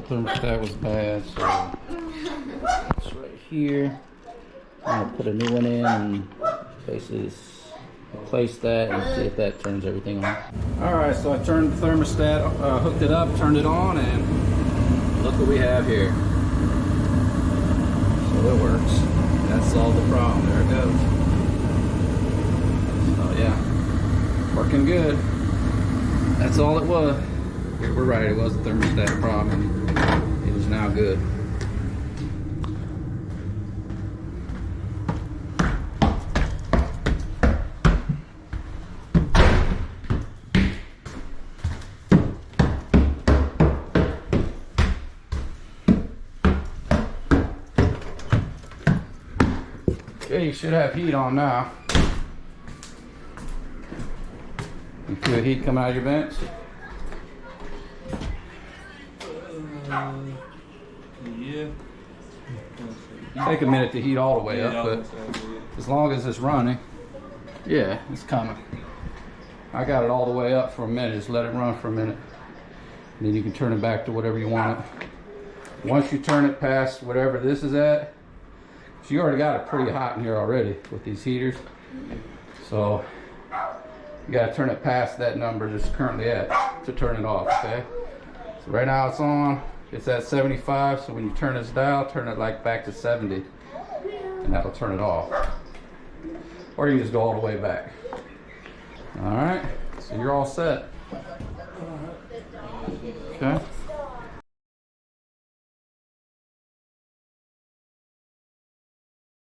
thermostat was bad, so it's right here. I'm gonna put a new one in and basically replace that and see if that turns everything on. Alright, so I turned the thermostat, hooked it up, turned it on, and look what we have here. So it works. That solved the problem. There it goes. So yeah, working good. That's all it was. We're right, it was a thermostat problem. It is now good. Okay, you should have heat on now. You feel heat coming out of your vents? Yeah. Take a minute to heat all the way up, but as long as it's running, yeah, it's coming. I got it all the way up for a minute. Just let it run for a minute. And then you can turn it back to whatever you want it. Once you turn it past whatever this is at, so you already got it pretty hot in here already with these heaters. So you gotta turn it past that number it's currently at to turn it off, okay? So right now it's on, it's at 75, so when you turn this dial, turn it like back to 70, and that'll turn it off. Or you can just go all the way back. All right, so you're all set. Okay.